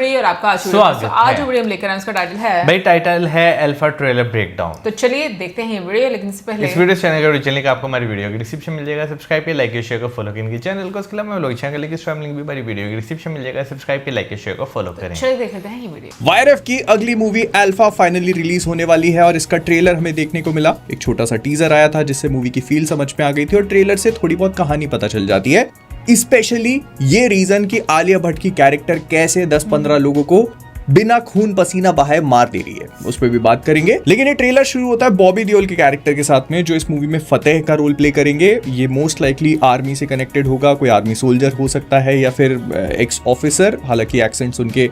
जोड़ी और आपका स्वागत आज है। जो वीडियो हम लेकर आए उसका टाइटल है भाई टाइटल है अल्फा ट्रेलर ब्रेकडाउन। तो चलिए देखते हैं ये वीडियो, लेकिन इससे पहले इस वीडियो चैनल का चैनल का आपको हमारी वीडियो की डिस्क्रिप्शन मिल जाएगा, सब्सक्राइब किया, लाइक किया, शेयर को फॉलो करें इनके चैनल को। उसके अलावा लोग चैनल की स्ट्रीम लिंक भी हमारी वीडियो की डिस्क्रिप्शन मिल जाएगा, सब्सक्राइब किया, लाइक किया, शेयर को फॉलो करें। चलिए देख लेते हैं ये वीडियो। वायरएफ की अगली मूवी अल्फा फाइनली रिलीज होने वाली है और इसका ट्रेलर हमें देखने को मिला। एक छोटा सा टीजर आया था जिससे मूवी की फील समझ में आ गई थी और ट्रेलर से थोड़ी बहुत कहानी पता चल जाती है, स्पेशली ये रीजन कि आलिया भट्ट की कैरेक्टर कैसे 10-15 लोगों को बिना खून पसीना बहाए मार दे रही है, उस पर भी बात करेंगे। लेकिन ये ट्रेलर शुरू होता है बॉबी देओल के कैरेक्टर के साथ में, जो इस मूवी में फतेह का रोल प्ले करेंगे। ये मोस्ट लाइकली आर्मी से कनेक्टेड होगा, कोई आर्मी सोल्जर हो सकता है या फिर एक्स ऑफिसर। हालांकि एक्सेंट सुन के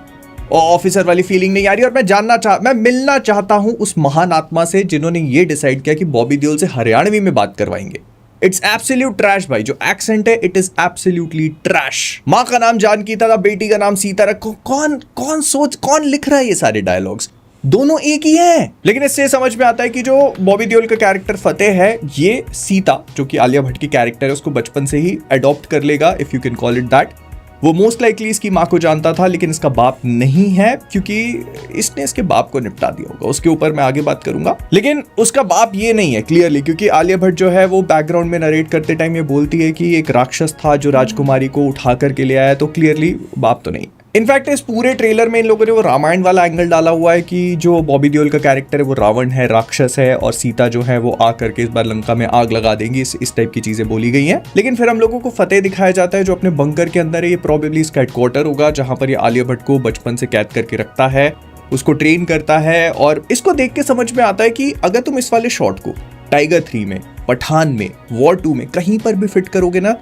ऑफिसर वाली फीलिंग नहीं आ रही। और मैं मिलना चाहता हूं उस महान आत्मा से जिन्होंने ये डिसाइड किया कि बॉबी देओल से हरियाणवी में बात करवाएंगे। इट्स एब्सोल्यूट ट्रैश भाई, जो एक्सेंट है इट इज एब्सोल्युटली ट्रैश। माँ का नाम जानकी था, बेटी का नाम सीता रखो। कौन लिख रहा है ये सारे डायलॉग्स? दोनों एक ही हैं। लेकिन इससे समझ में आता है कि जो बॉबी देओल का कैरेक्टर फतेह है, ये सीता जो कि आलिया भट्ट की कैरेक्टर है उसको बचपन से ही अडॉप्ट कर लेगा, if you can call it that. वो मोस्ट लाइकली इसकी माँ को जानता था लेकिन इसका बाप नहीं है, क्योंकि इसने इसके बाप को निपटा दिया होगा। उसके ऊपर मैं आगे बात करूंगा। लेकिन उसका बाप ये नहीं है क्लियरली, क्योंकि आलिया भट्ट जो है वो बैकग्राउंड में नरेट करते टाइम ये बोलती है कि एक राक्षस था जो राजकुमारी को उठा करके ले आया, तो क्लियरली बाप तो नहीं। इनफैक्ट इस पूरे ट्रेलर में इन लोगों ने वो रामायण वाला एंगल डाला हुआ है कि जो बॉबी देओल का कैरेक्टर है वो रावण है, राक्षस है, और सीता जो है वो आ करके इस बार लंका में आग लगा देंगी। इस टाइप की चीजें बोली गई हैं। लेकिन फिर हम लोगों को फतेह दिखाया जाता है जो अपने बंकर के अंदर है। ये प्रोबेबली इसका हेडक्वार्टर होगा जहां पर ये आलिया भट्ट को बचपन से कैद करके रखता है, उसको ट्रेन करता है। और इसको देख के समझ में आता है कि अगर तुम इस वाले शॉट को टाइगर 3 में, पठान में, वॉर 2 में कहीं पर भी फिट करोगे ना,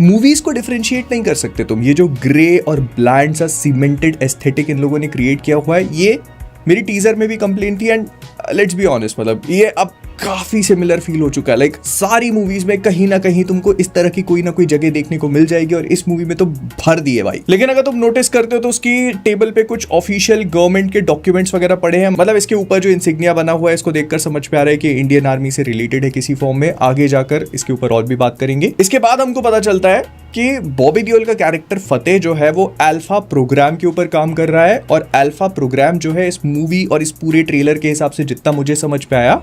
मूवीज को डिफरेंशिएट नहीं कर सकते तुम। ये जो ग्रे और ब्लैंड सा सीमेंटेड एस्थेटिक इन लोगों ने क्रिएट किया हुआ है, ये मेरी टीजर में भी कंप्लेंट थी। एंड लेट्स बी ऑनेस्ट, मतलब ये अब काफी सिमिलर फील हो चुका है। लाइक सारी मूवीज में कहीं ना कहीं तुमको इस तरह की कोई ना कोई जगह देखने को मिल जाएगी और इस मूवी में तो भर दिए भाई। लेकिन अगर तुम नोटिस करते हो तो उसकी टेबल पे कुछ ऑफिशियल गवर्नमेंट के डॉक्यूमेंट्स वगैरह पड़े हैं। मतलब इसके ऊपर जो इंसिग्निया बना हुआ है, इसको देखकर समझ में आ रहा है कि इंडियन आर्मी से रिलेटेड है किसी फॉर्म में। आगे जाकर इसके ऊपर और भी बात करेंगे। इसके बाद हमको पता चलता है कि बॉबी देओल का कैरेक्टर फतेह जो है वो अल्फा प्रोग्राम के ऊपर काम कर रहा है। और अल्फा प्रोग्राम जो है इस मूवी और इस पूरे ट्रेलर के हिसाब से जितना मुझे समझ में आया,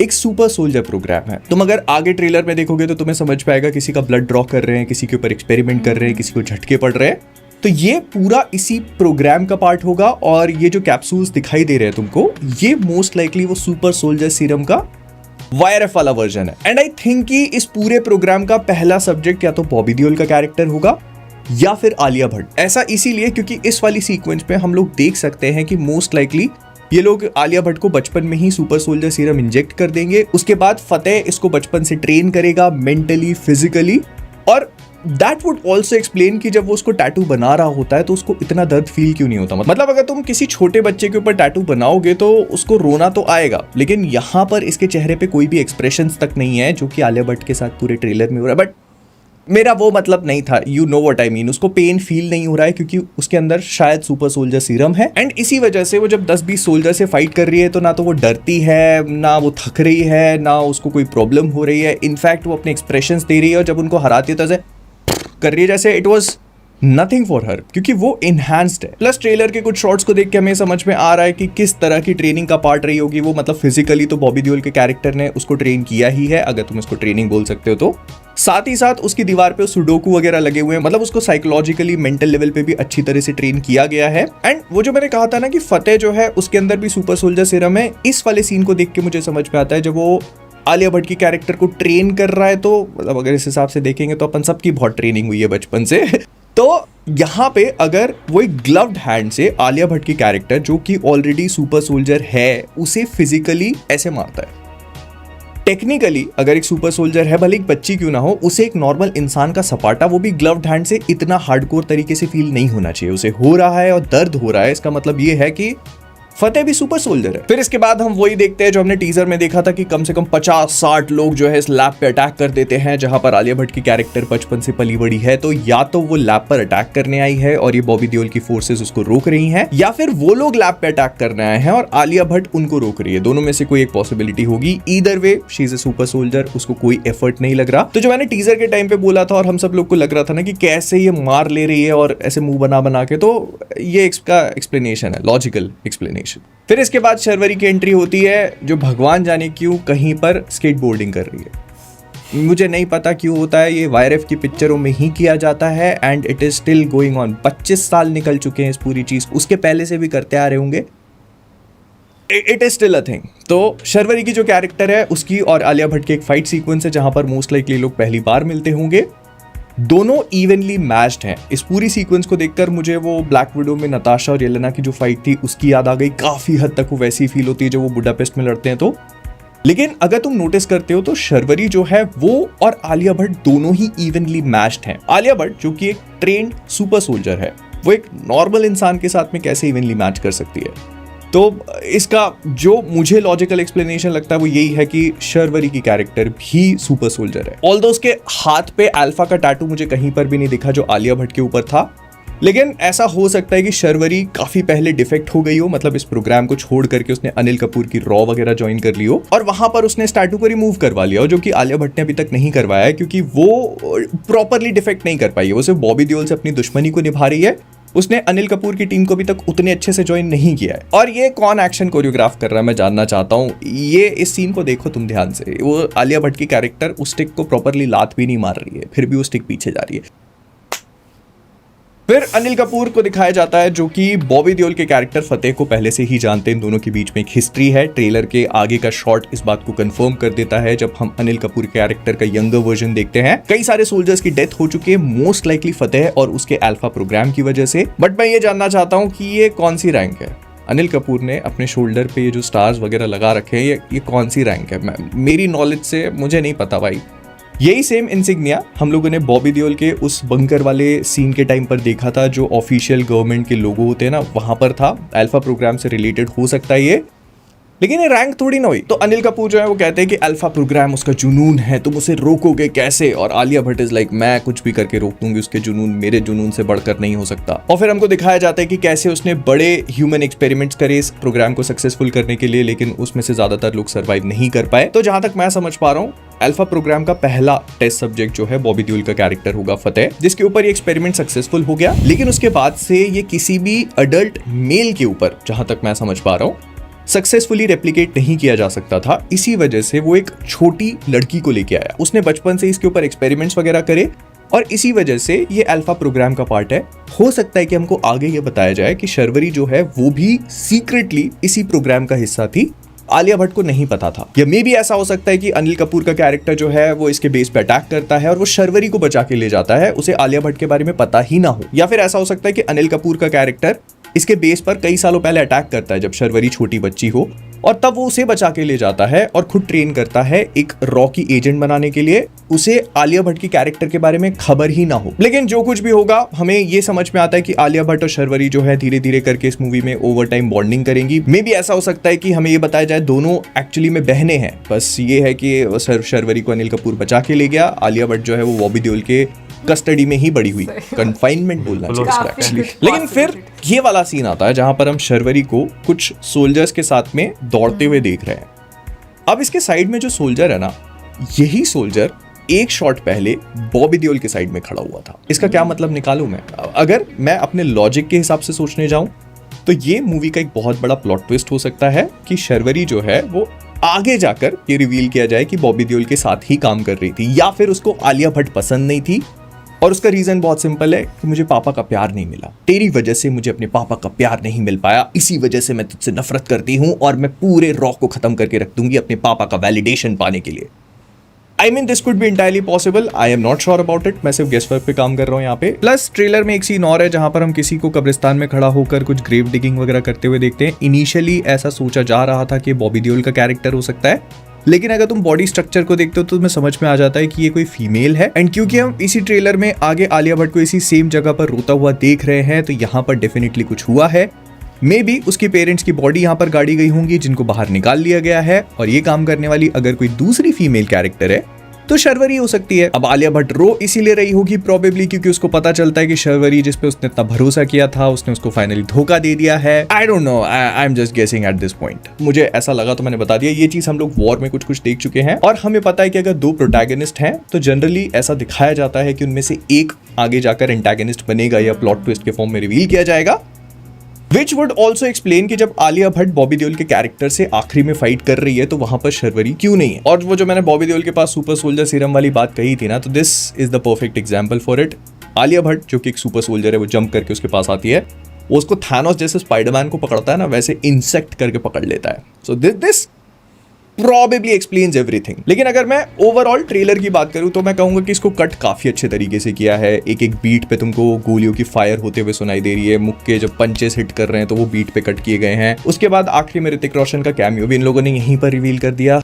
एक सुपर सोल्जर प्रोग्राम है। तुम अगर आगे ट्रेलर में देखोगे तो तुम्हें समझ पाएगा किसी का ब्लड ड्रॉ कर रहे हैं, किसी के ऊपर एक्सपेरिमेंट कर रहे हैं, किसी को झटके पड़ रहे हैं। तो ये पूरा इसी प्रोग्राम का पार्ट होगा। और ये जो कैप्सूल्स दिखाई दे रहे हैं तुमको, ये मोस्ट लाइकली वो सुपर सोल्जर सीरम का वायरएफ वाला वर्जन है। एंड आई थिंक कि इस पूरे प्रोग्राम का पहला सब्जेक्ट या तो बॉबी देओल का कैरेक्टर होगा या फिर आलिया भट्ट। ऐसा इसीलिए क्योंकि इस वाली सीक्वेंस में हम लोग देख सकते हैं कि मोस्ट लाइकली ये लोग आलिया भट्ट को बचपन में ही सुपर सोल्जर सीरम इंजेक्ट कर देंगे। उसके बाद फतेह इसको बचपन से ट्रेन करेगा मेंटली, फिजिकली। और दैट वुड ऑल्सो एक्सप्लेन कि जब वो उसको टैटू बना रहा होता है तो उसको इतना दर्द फील क्यों नहीं होता। मतलब अगर तुम किसी छोटे बच्चे के ऊपर टैटू बनाओगे तो उसको रोना तो आएगा, लेकिन यहाँ पर इसके चेहरे पे कोई भी एक्सप्रेशंस तक नहीं है, जो कि आलिया भट्ट के साथ पूरे ट्रेलर में हो रहा है। बट मेरा वो मतलब नहीं था, you know what I mean. उसको पेन फील नहीं हो रहा है क्योंकि उसके अंदर शायद सुपर सोल्जर सीरम है। एंड इसी वजह से वो जब 10-20 सोल्जर से फाइट कर रही है तो ना तो वो डरती है, ना वो थक रही है, ना उसको कोई प्रॉब्लम हो रही है। इनफैक्ट वो अपने एक्सप्रेशंस दे रही है और जब उनको हराती है तो ऐसे कर रही है जैसे it was nothing for her, क्योंकि वो इनहैंस्ड है। प्लस ट्रेलर के कुछ शॉट्स को देख के हमें समझ में आ रहा है कि किस तरह की ट्रेनिंग का पार्ट रही होगी वो। मतलब फिजिकली तो बॉबी देओल के कैरेक्टर ने उसको ट्रेन किया ही है, अगर तुम इसको ट्रेनिंग बोल सकते हो तो। साथ ही साथ उसकी दीवार पे सुडोकू वगैरह लगे हुए हैं, मतलब उसको साइकोलॉजिकली, मेंटल लेवल पे भी अच्छी तरह से ट्रेन किया गया है। एंड वो जो मैंने कहा था ना कि फतेह जो है उसके अंदर भी सुपर सोल्जर सीरम है, इस वाले सीन को देख के मुझे समझ में आता है जब वो आलिया भट्ट की कैरेक्टर को ट्रेन कर रहा है, तो मतलब अगर इस हिसाब से देखेंगे तो अपन सबकी बहुत ट्रेनिंग हुई है बचपन से। तो यहाँ पे अगर वो एक ग्लव्ड हैंड से आलिया भट्ट की कैरेक्टर जो कि ऑलरेडी सुपर सोल्जर है, उसे फिजिकली ऐसे मारता है। टेक्निकली अगर एक सुपर सोल्जर है, भले एक बच्ची क्यों ना हो, उसे एक नॉर्मल इंसान का सपाटा, वो भी ग्लव्ड हैंड से, इतना हार्डकोर तरीके से फील नहीं होना चाहिए। उसे हो रहा है और दर्द हो रहा है, इसका मतलब ये है कि फतेह भी सुपर सोल्जर है। फिर इसके बाद हम वही देखते हैं जो हमने टीजर में देखा था कि कम से कम 50-60 लोग जो है इस लैब पे अटैक कर देते हैं जहां पर आलिया भट्ट की कैरेक्टर बचपन से पली बड़ी है। तो या तो वो लैब पर अटैक करने आई है और ये बॉबी देओल की फोर्सेस उसको रोक रही हैं, या फिर वो लोग लैब पे अटैक करने आए हैं और आलिया भट्ट उनको रोक रही है। दोनों में से कोई एक पॉसिबिलिटी होगी। Either way she is a super soldier, उसको कोई एफर्ट नहीं लग रहा। तो जो मैंने टीजर के टाइम पे बोला था और हम सब लोग को लग रहा था ना कि कैसे ये मार ले रही है और ऐसे मुंह बना बना के, तो ये इसका एक्सप्लेनेशन है, लॉजिकल एक्सप्लेनेशन। फिर इसके बाद शर्वरी की एंट्री होती है जो भगवान जाने क्यों कहीं पर स्केटबोर्डिंग कर रही है। मुझे नहीं पता क्यों होता है, ये वायरएफ की पिक्चरों में ही किया जाता है and it is still going on. 25 साल निकल चुके हैं इस पूरी चीज, उसके पहले से भी करते आ रहे होंगे। It is still a thing. तो शर्वरी की जो कैरेक्टर है उसकी और आलिया भट्ट की एक फाइट सीक्वेंस है जहां पर मोस्ट लाइकली लोग पहली बार मिलते होंगे। दोनों इवनली मैच्ड हैं। इस पूरी सीक्वेंस को देखकर मुझे वो ब्लैक विडो में नताशा और येलेना की जो फाइट थी उसकी याद आ गई। काफी हद तक वो वैसी फील होती है जो वो बुडापेस्ट में लड़ते हैं। तो लेकिन अगर तुम नोटिस करते हो तो शर्वरी जो है वो और आलिया भट्ट दोनों ही इवनली मैच्ड हैं। आलिया भट्ट जो कि एक ट्रेन्ड सुपर सोल्जर है, वो एक नॉर्मल इंसान के साथ में कैसे इवनली मैच कर सकती है? तो इसका जो मुझे लॉजिकल एक्सप्लेनेशन लगता है वो यही है कि शर्वरी की कैरेक्टर भी सुपर सोल्जर है। ऑल्दो उसके हाथ पे अल्फा का टैटू मुझे कहीं पर भी नहीं दिखा जो आलिया भट्ट के ऊपर था, लेकिन ऐसा हो सकता है कि शर्वरी काफी पहले डिफेक्ट हो गई हो, मतलब इस प्रोग्राम को छोड़ करके उसने अनिल कपूर की रॉ वगैरह ज्वाइन कर ली हो और वहां पर उसने इस टैटू को रिमूव करवा लिया हो, जो कि आलिया भट्ट ने अभी तक नहीं करवाया है क्योंकि वो प्रॉपरली डिफेक्ट नहीं कर पाई है। वो सिर्फ बॉबी देओल से अपनी दुश्मनी को निभा रही है। उसने अनिल कपूर की टीम को अभी तक उतने अच्छे से ज्वाइन नहीं किया है। और ये कौन एक्शन कोरियोग्राफ कर रहा है मैं जानना चाहता हूँ। ये इस सीन को देखो तुम ध्यान से, वो आलिया भट्ट की कैरेक्टर उस स्टिक को प्रॉपरली लात भी नहीं मार रही है, फिर भी वो स्टिक पीछे जा रही है। फिर अनिल कपूर को दिखाया जाता है जो कि बॉबी देओल के कैरेक्टर फतेह को पहले से ही जानते हैं। दोनों के बीच में एक हिस्ट्री है। ट्रेलर के आगे का शॉट इस बात को कंफर्म कर देता है जब हम अनिल कपूर के कैरेक्टर का यंगर वर्जन देखते हैं। कई सारे सोल्जर्स की डेथ हो चुकी है, मोस्ट लाइकली फतेह और उसके अल्फा प्रोग्राम की वजह से। बट मैं ये जानना चाहता हूँ कि ये कौन सी रैंक है? अनिल कपूर ने अपने शोल्डर पे ये जो स्टार्स वगैरह लगा रखे हैं, ये कौन सी रैंक है? मेरी नॉलेज से मुझे नहीं पता भाई। यही सेम इंसिग्निया हम लोगों ने बॉबी देओल के उस बंकर वाले सीन के टाइम पर देखा था जो ऑफिशियल गवर्नमेंट के लोगो होते हैं ना, वहां पर था। अल्फा प्रोग्राम से रिलेटेड हो सकता है ये, लेकिन ये रैंक थोड़ी ना हुई। तो अनिल कपूर जो है वो कहते हैं कि अल्फा प्रोग्राम उसका जुनून है, तुम उसे रोकोगे कैसे? और आलिया भट्ट इज लाइक मैं कुछ भी करके रोक दूंगी उसके जुनून, मेरे जुनून से बढ़कर नहीं हो सकता। और फिर हमको दिखाया जाता है कि कैसे उसने बड़े ह्यूमन एक्सपेरिमेंट्स करे इस प्रोग्राम को सक्सेसफुल करने के लिए, लेकिन उसमें से ज्यादातर लोग सर्वाइव नहीं कर पाए। तो जहां तक मैं समझ पा रहा हूँ अल्फा प्रोग्राम का पहला टेस्ट सब्जेक्ट जो है बॉबी देओल का कैरेक्टर होगा फतेह, जिसके ऊपर ये एक्सपेरिमेंट सक्सेसफुल हो गया। लेकिन उसके बाद से ये किसी भी अडल्ट मेल के ऊपर, जहां तक मैं समझ पा रहा हूँ, सक्सेसफुली रेप्लिकेट नहीं किया जा सकता था। इसी वजह से वो एक छोटी लड़की को लेके आया। उसने बचपन से इसके ऊपर एक्सपेरिमेंट्स वगैरह करे और इसी वजह से ये अल्फा प्रोग्राम का पार्ट है। हो सकता है कि हमको आगे ये बताया जाए कि शर्वरी जो है वो भी सीक्रेटली इसी प्रोग्राम का हिस्सा थी, आलिया भट्ट को नहीं पता था। या मे भी ऐसा हो सकता है कि अनिल कपूर का कैरेक्टर जो है वो इसके बेस पे अटैक करता है और वो शर्वरी को बचा के ले जाता है, उसे आलिया भट्ट के बारे में पता ही ना हो। या फिर ऐसा हो सकता है कि अनिल कपूर का कैरेक्टर इसके बेस पर कई सालों पहले अटैक करता है जब शर्वरी छोटी बच्ची हो, और तब वो उसे बचा के ले जाता है और खुद ट्रेन करता है एक रॉ की एजेंट बनाने के लिए। उसे आलिया भट्ट की कैरेक्टर के बारे में खबर ही ना हो। लेकिन जो कुछ भी होगा, हमें ये समझ में आता है कि आलिया भट्ट और शर्वरी जो है धीरे धीरे करके इस मूवी में ओवर टाइम बॉन्डिंग करेंगी। मे भी ऐसा हो सकता है कि हमें ये बताया जाए दोनों एक्चुअली में बहनें हैं, बस ये है कि शर्वरी को अनिल कपूर बचा के ले गया, आलिया भट्ट जो है वो बॉबी देओल के कस्टडी में ही बड़ी हुई, कन्फाइनमेंट बोलना चाहिए इसको एक्चुअली। लेकिन फिर ये वाला सीन आता है जहां पर हम शर्वरी को कुछ सोल्जर्स के साथ में दौड़ते हुए देख रहे हैं। अब इसके साइड में जो सोल्जर है ना, यही सोल्जर एक शॉट पहले बॉबी देओल के साइड में खड़ा हुआ था। इसका क्या मतलब निकालूं मैं? अगर मैं अपने लॉजिक के हिसाब से सोचने जाऊं तो ये मूवी का एक बहुत बड़ा प्लॉट ट्विस्ट हो सकता है कि शर्वरी जो है वो आगे जाकर ये रिवील किया जाए कि बॉबी देओल के साथ ही काम कर रही थी, या फिर उसको आलिया भट्ट पसंद नहीं थी और उसका रीजन बहुत सिंपल है कि मुझे पापा का प्यार नहीं मिला, तेरी वजह से मुझे अपने पापा का प्यार नहीं मिल पाया, इसी वजह से मैं तुझसे नफरत करती हूं और मैं पूरे रॉक को खत्म करके रख दूंगी अपने पापा का वैलिडेशन पाने के लिए। I mean, this could be entirely possible. I am not sure about it. मैं सिर्फ गेस वर्क पे काम कर रहा हूँ यहाँ पे। प्लस ट्रेलर में एक सीन और है जहाँ पर हम किसी को कब्रिस्तान में खड़ा होकर कुछ ग्रेव डिगिंग वगैरह करते हुए देखते हैं। इनिशियली ऐसा सोचा जा रहा था कि बॉबी देओल का कैरेक्टर हो सकता है, लेकिन अगर तुम बॉडी स्ट्रक्चर को देखते हो तो तुम्हें समझ में आ जाता है कि ये कोई फीमेल है। एंड क्योंकि हम इसी ट्रेलर में आगे आलिया भट्ट को इसी सेम जगह पर रोता हुआ देख रहे हैं, तो यहाँ पर डेफिनेटली कुछ हुआ है। मे बी उसके पेरेंट्स की बॉडी यहाँ पर गाड़ी गई होंगी जिनको बाहर निकाल लिया गया है, और ये काम करने वाली अगर कोई दूसरी फीमेल कैरेक्टर है तो शर्वरी हो सकती है। अब आलिया भट्ट रो इसीलिए रही होगी प्रोबेबली क्योंकि उसको पता चलता है कि शर्वरी जिस पे उसने इतना भरोसा किया था उसने उसको फाइनली धोखा दे दिया है। I don't know, I am just guessing at this point. मुझे ऐसा लगा तो मैंने बता दिया। ये चीज हम लोग वॉर में कुछ देख चुके हैं और हमें पता है कि अगर दो प्रोटैगनिस्ट हैं तो जनरली ऐसा दिखाया जाता है कि उनमें से एक आगे जाकर एंटागनिस्ट बनेगा या प्लॉट ट्विस्ट के फॉर्म में रिवील किया जाएगा। विच वुड ऑल्सो एक्सप्लेन कि जब आलिया भट्ट बॉबी देओल के कैरेक्टर से आखिरी में फाइट कर रही है तो वहां पर शर्वरी क्यों नहीं है। और वो जो मैंने बॉबी देओल के पास सुपर सोल्जर सीरम वाली बात कही थी ना, तो this is the perfect example for it. Alia Bhatt जो कि एक सुपर सोल्जर है, वो जंप करके उसके पास आती है, वो उसको थानोस जैसे स्पाइडरमैन को पकड़ता है ना, वैसे इंसेक्ट करके पकड़ लेता है। So this probably explains everything। लेकिन अगर मैं ओवरऑल ट्रेलर की बात करूं तो मैं कहूंगा कि इसको कट काफी अच्छे तरीके से किया है। एक एक बीट पे तुमको गोलियों की फायर होते हुए सुनाई दे रही है, मुक्के जब पंचेस हिट कर रहे हैं तो वो बीट पे कट किए गए हैं। उसके बाद आखिरी में ऋतिक रोशन का कैमियो भी इन लोगों ने यहीं पर रिवील कर दिया।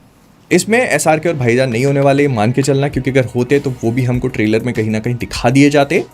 इसमें SRK और भाईजान नहीं होने वाले, मान के चलना, क्योंकि अगर होते तो वो भी हमको ट्रेलर में कहीं ना कहीं दिखा दिए जाते।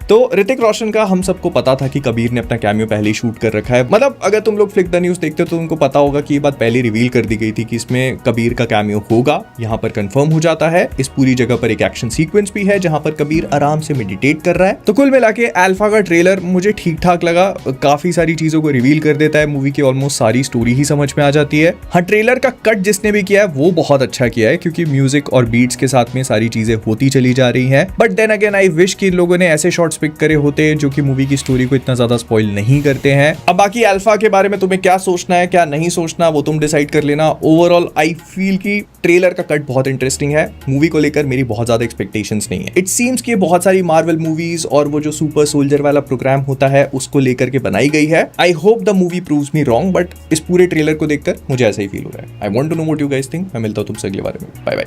तो ऋतिक रोशन का हम सबको पता था कि कबीर ने अपना कैमियो पहले ही शूट कर रखा है। मतलब अगर तुम लोग फ्लिक द न्यूज़ देखते हो तो तुमको पता होगा कि ये बात पहले रिवील कर दी गई थी कि इसमें कबीर का कैमियो होगा। यहाँ पर कंफर्म हो जाता है। इस पूरी जगह पर एक एक्शन सीक्वेंस भी है जहां पर कबीर आराम से मेडिटेट कर रहा है। तो कुल मिला के अल्फा का ट्रेलर मुझे ठीक ठाक लगा। काफी सारी चीजों को रिवील कर देता है। मूवी की ऑलमोस्ट सारी स्टोरी ही समझ में आ जाती है। हाँ, ट्रेलर का कट जिसने भी किया है वो बहुत अच्छा किया है क्योंकि म्यूजिक और बीट्स के साथ में सारी चीजें होती चली जा रही है। But then again I wish कि इन लोगों ने ऐसे शॉट्स पिक करे होते जो कि मूवी की स्टोरी को इतना ज्यादा स्पॉइल नहीं करते हैं। अब बाकी अल्फा के बारे में तुम्हें क्या सोचना है क्या नहीं सोचना वो तुम डिसाइड कर लेना। ओवरऑल आई फील कि ट्रेलर का कट बहुत इंटरेस्टिंग है। मूवी को लेकर मेरी बहुत ज्यादा एक्सपेक्टेशंस नहीं है। इट सीम्स कि बहुत सारी मार्वल मूवीज और वो जो सुपर सोल्जर वाला प्रोग्राम होता है उसको लेकर के बनाई गई है। I hope the movie proves me wrong, but इस पूरे ट्रेलर को देखकर मुझे ऐसा ही फील हो रहा है। I want to know what you guys think. मैं मिलता हूं तुमसे अगले बारे में। Bye bye,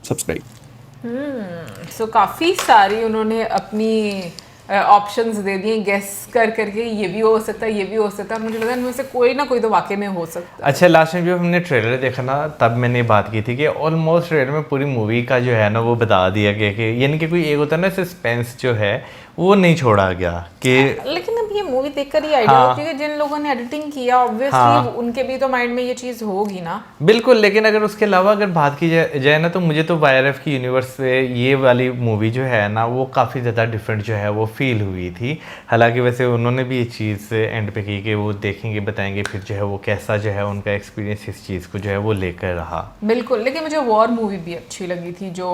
subscribe. सो काफ़ी सारी उन्होंने अपनी ऑप्शंस दे दिए गेस कर करके, ये भी हो सकता है, ये भी हो सकता है। मुझे लगा इनमें से कोई ना कोई तो वाकई में हो सकता है। अच्छा, लास्ट में जब हमने ट्रेलर देखा ना तब मैंने बात की थी कि ऑलमोस्ट ट्रेलर में पूरी मूवी का जो है ना वो बता दिया गया कि यानी कि कोई एक होता है ना सस्पेंस जो है वो नहीं छोड़ा गया कि। लेकिन अब ये मूवी देखकर ही आइडिया होती है कि जिन लोगों ने एडिटिंग किया ऑब्वियसली उनके भी तो माइंड में ये चीज़ होगी ना। बिल्कुल, लेकिन अगर उसके अलावा अगर बात की जाए ना तो मुझे तो YRF की यूनिवर्स से ये वाली मूवी जो है ना वो काफ़ी ज़्यादा डिफरेंट जो है वो फील हुई थी। हालांकि वैसे उन्होंने भी इस चीज़ एंड पे की कि वो देखेंगे बताएंगे फिर जो है वो कैसा जो है उनका एक्सपीरियंस इस चीज़ को जो है वो लेकर रहा। बिल्कुल, लेकिन मुझे वॉर मूवी भी अच्छी लगी थी जो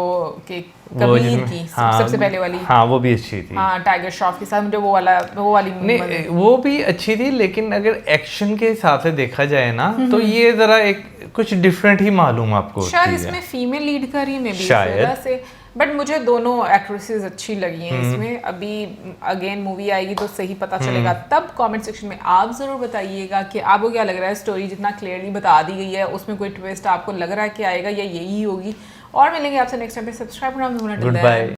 कि कबीर की सबसे पहले वाली। हाँ, वो भी अच्छी थी। हाँ, टाइगर श्रॉफ के साथ मुझे वो वाली नहीं, वो भी अच्छी थी, लेकिन अगर एक्शन के हिसाब से देखा जाए ना तो ये जरा एक कुछ डिफरेंट ही मालूम आपको शायद इसमें फीमेल लीड कर रही में भी शायद से। बट मुझे दोनों एक्ट्रेसेस अच्छी लगी हैं इसमें। अभी अगेन मूवी आएगी तो सही पता चलेगा। तब कमेंट सेक्शन में आप जरूर बताइएगा कि आपको क्या लग रहा है। स्टोरी जितना क्लियरली बता दी गई है उसमें कोई ट्विस्ट आपको लग रहा है कि आएगा या यही होगी। और मिलेंगे आपसे नेक्स्ट टाइम पे। सब्सक्राइब करना मत भूलना। Good bye.